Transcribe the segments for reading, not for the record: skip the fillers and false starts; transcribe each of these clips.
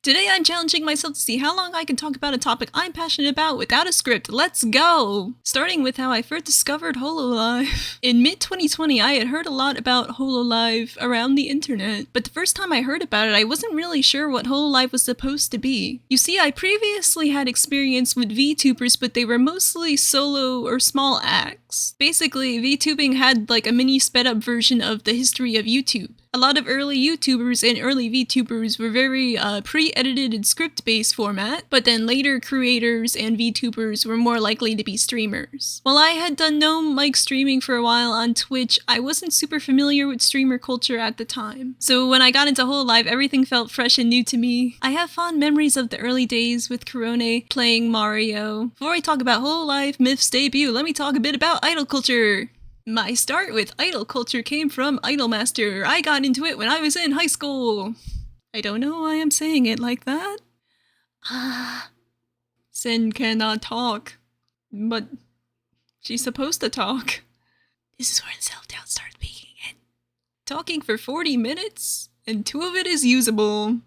Today I'm challenging myself to see how long I can talk about a topic I'm passionate about without a script. Let's go! Starting with how I first discovered hololive. In mid-2020, I had heard a lot about hololive around the internet, but the first time I heard about it, I wasn't really sure what hololive was supposed to be. You see, I previously had experience with VTubers, but they were mostly solo or small acts. Basically, VTubing had like a mini sped-up version of the history of YouTube. A lot of early YouTubers and early VTubers were very pre-edited and script-based format, but then later creators and VTubers were more likely to be streamers. While I had done gnome mic streaming for a while on Twitch, I wasn't super familiar with streamer culture at the time. So when I got into hololive, everything felt fresh and new to me. I have fond memories of the early days with Korone playing Mario. Before I talk about hololive Myth's debut, let me talk a bit about idol culture. My start with idol culture came from Idolmaster. I got into it when I was in high school. I don't know why I'm saying it like that. Sen cannot talk. But she's supposed to talk. This is where the self-doubt starts peeking in. Talking for 40 minutes, and 2 of it is usable.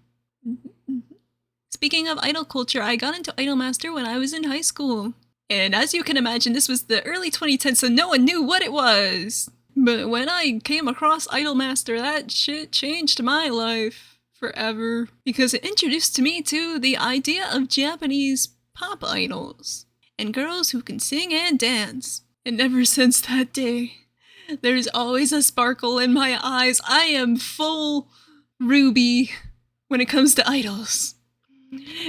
Speaking of idol culture, I got into Idolmaster when I was in high school. And as you can imagine, this was the early 2010s, so no one knew what it was. But when I came across Idolmaster, that shit changed my life forever. Because it introduced me to the idea of Japanese pop idols. And girls who can sing and dance. And ever since that day, there's always a sparkle in my eyes. I am full Ruby when it comes to idols.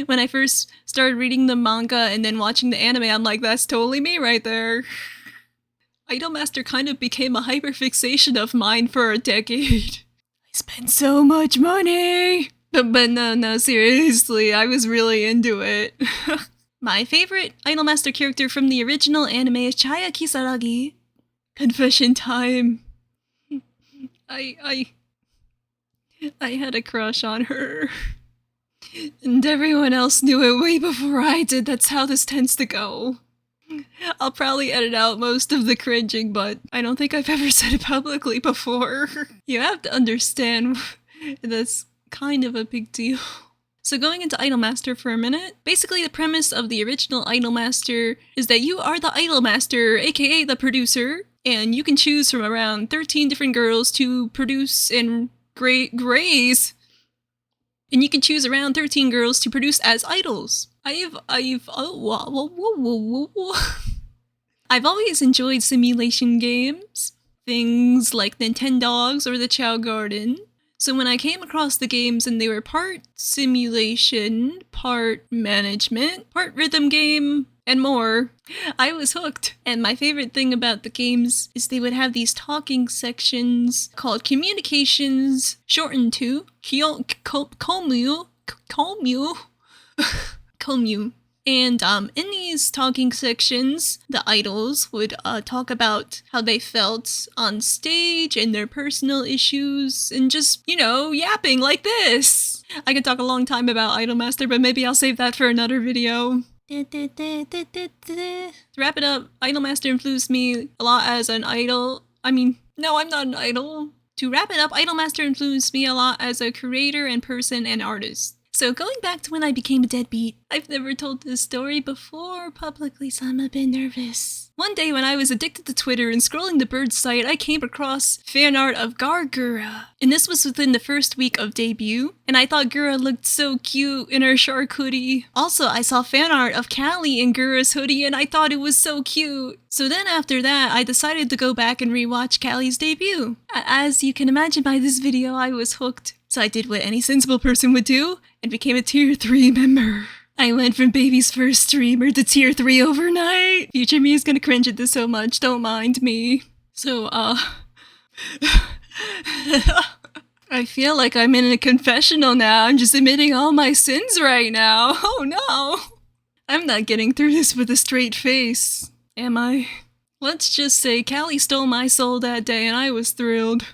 When I first started reading the manga and then watching the anime, I'm like, that's totally me right there. Idolmaster kind of became a hyperfixation of mine for a decade. I spent so much money! But no, seriously, I was really into it. My favorite Idolmaster character from the original anime is Chaya Kisaragi. Confession time. I had a crush on her. And everyone else knew it way before I did. That's how this tends to go. I'll probably edit out most of the cringing, but I don't think I've ever said it publicly before. You have to understand, that's kind of a big deal. So going into Idolmaster for a minute, basically the premise of the original Idolmaster is that you are the Idolmaster, aka the producer, and you can choose from around 13 different girls to produce and graze. And you can choose around 13 girls to produce as idols. I've always enjoyed simulation games. Things like Nintendogs or the Chow Garden. So when I came across the games and they were part simulation, part management, part rhythm game, and more, I was hooked. And my favorite thing about the games is they would have these talking sections called communications, shortened to Komyu. And in these talking sections, the idols would talk about how they felt on stage and their personal issues and just, yapping like this. I could talk a long time about Idolmaster, but maybe I'll save that for another video. To wrap it up, Idolmaster influenced me a lot as an idol. No, I'm not an idol. To wrap it up, Idolmaster influenced me a lot as a creator and person and artist. So going back to when I became a deadbeat, I've never told this story before publicly, so I'm a bit nervous. One day when I was addicted to Twitter and scrolling the bird site, I came across fan art of Gargura. And this was within the first week of debut, and I thought Gura looked so cute in her shark hoodie. Also, I saw fan art of Callie in Gura's hoodie, and I thought it was so cute. So then after that, I decided to go back and rewatch Callie's debut. As you can imagine by this video, I was hooked. So I did what any sensible person would do, and became a tier 3 member. I went from baby's first streamer to tier 3 overnight. Future me is gonna cringe at this so much, don't mind me. So, I feel like I'm in a confessional now. I'm just admitting all my sins right now. Oh no! I'm not getting through this with a straight face, am I? Let's just say Callie stole my soul that day and I was thrilled.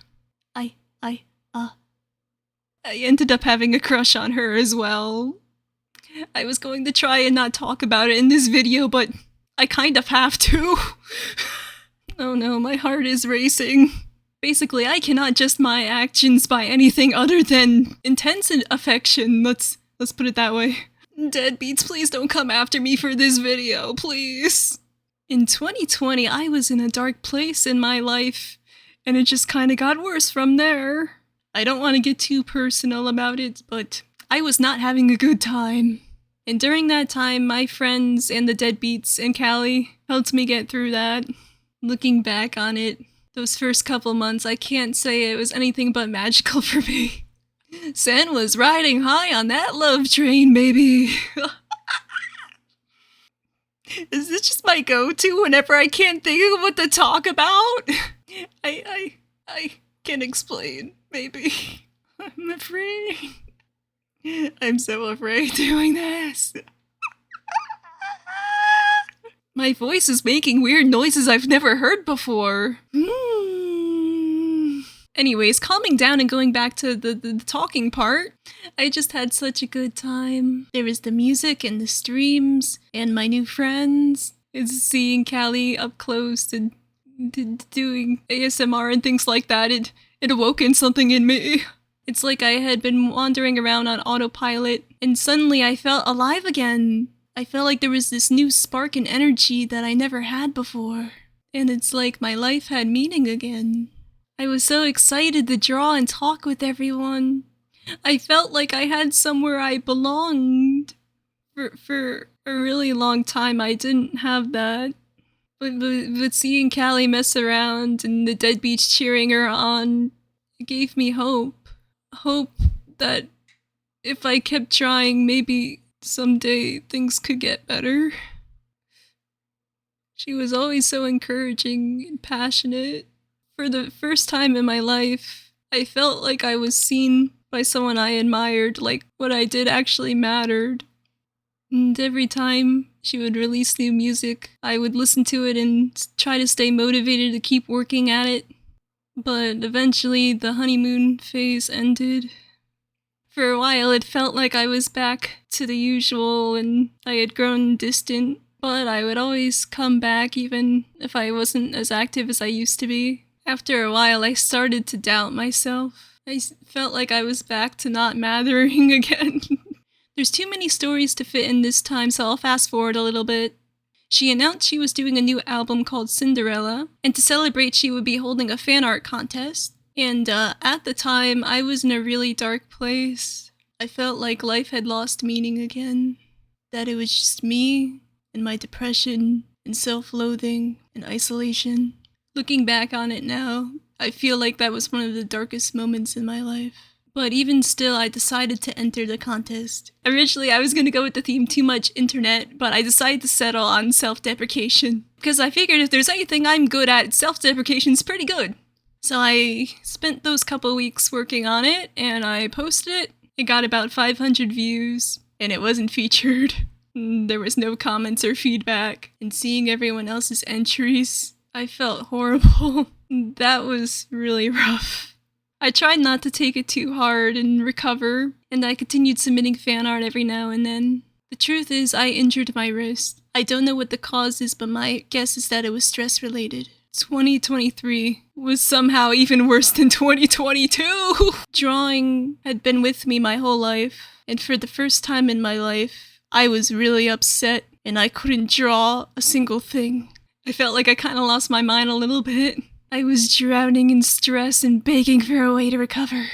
I ended up having a crush on her as well. I was going to try and not talk about it in this video, but I kind of have to. Oh no, my heart is racing. Basically, I cannot judge my actions by anything other than intense affection. Let's Let's put it that way. Deadbeats, please don't come after me for this video, please. In 2020, I was in a dark place in my life, and it just kinda got worse from there. I don't want to get too personal about it, but I was not having a good time. And during that time, my friends and the deadbeats and Callie helped me get through that. Looking back on it, those first couple months, I can't say it was anything but magical for me. Sen was riding high on that love train, baby. Is this just my go-to whenever I can't think of what to talk about? I can't explain, maybe. I'm afraid. I'm so afraid doing this. My voice is making weird noises I've never heard before. Anyways, calming down and going back to the talking part, I just had such a good time. There was the music and the streams and my new friends. It's seeing Callie up close and doing ASMR and things like that. It awoken something in me. It's like I had been wandering around on autopilot and suddenly I felt alive again. I felt like there was this new spark and energy that I never had before. And it's like my life had meaning again. I was so excited to draw and talk with everyone. I felt like I had somewhere I belonged. For a really long time, I didn't have that. But seeing Callie mess around and the deadbeats cheering her on, it gave me hope. Hope that if I kept trying, maybe someday things could get better. She was always so encouraging and passionate. For the first time in my life, I felt like I was seen by someone I admired, like what I did actually mattered. And every time she would release new music, I would listen to it and try to stay motivated to keep working at it. But eventually, the honeymoon phase ended. For a while, it felt like I was back to the usual and I had grown distant, but I would always come back even if I wasn't as active as I used to be. After a while, I started to doubt myself. I felt like I was back to not mattering again. There's too many stories to fit in this time, so I'll fast forward a little bit. She announced she was doing a new album called Cinderella, and to celebrate she would be holding a fan art contest. And at the time, I was in a really dark place. I felt like life had lost meaning again. That it was just me, and my depression, and self-loathing, and isolation. Looking back on it now, I feel like that was one of the darkest moments in my life. But even still, I decided to enter the contest. Originally, I was going to go with the theme Too Much Internet, but I decided to settle on self-deprecation. Because I figured if there's anything I'm good at, self-deprecation's pretty good. So I spent those couple weeks working on it, and I posted it. It got about 500 views, and it wasn't featured. There was no comments or feedback. And seeing everyone else's entries, I felt horrible. That was really rough. I tried not to take it too hard and recover, and I continued submitting fan art every now and then. The truth is, I injured my wrist. I don't know what the cause is, but my guess is that it was stress-related. 2023 was somehow even worse than 2022! Drawing had been with me my whole life, and for the first time in my life, I was really upset, and I couldn't draw a single thing. I felt like I kinda lost my mind a little bit. I was drowning in stress and begging for a way to recover.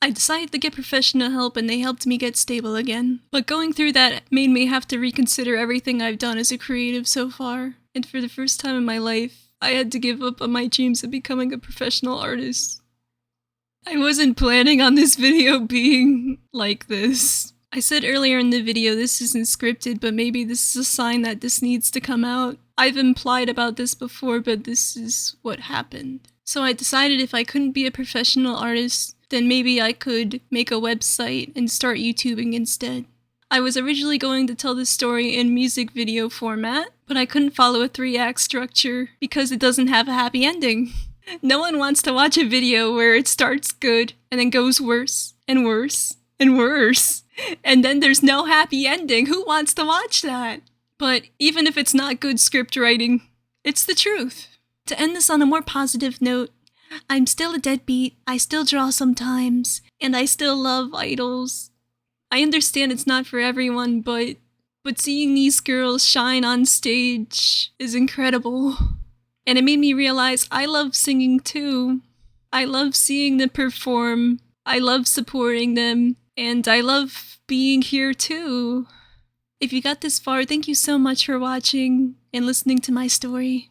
I decided to get professional help and they helped me get stable again. But going through that made me have to reconsider everything I've done as a creative so far. And for the first time in my life, I had to give up on my dreams of becoming a professional artist. I wasn't planning on this video being like this. I said earlier in the video this isn't scripted, but maybe this is a sign that this needs to come out. I've implied about this before, but this is what happened. So I decided if I couldn't be a professional artist, then maybe I could make a website and start YouTubing instead. I was originally going to tell this story in music video format, but I couldn't follow a 3-act structure because it doesn't have a happy ending. No one wants to watch a video where it starts good and then goes worse and worse and worse. And then there's no happy ending. Who wants to watch that? But even if it's not good script writing, it's the truth. To end this on a more positive note, I'm still a deadbeat, I still draw sometimes, and I still love idols. I understand it's not for everyone, but seeing these girls shine on stage is incredible. And it made me realize I love singing too. I love seeing them perform. I love supporting them. And I love being here too. If you got this far, thank you so much for watching and listening to my story.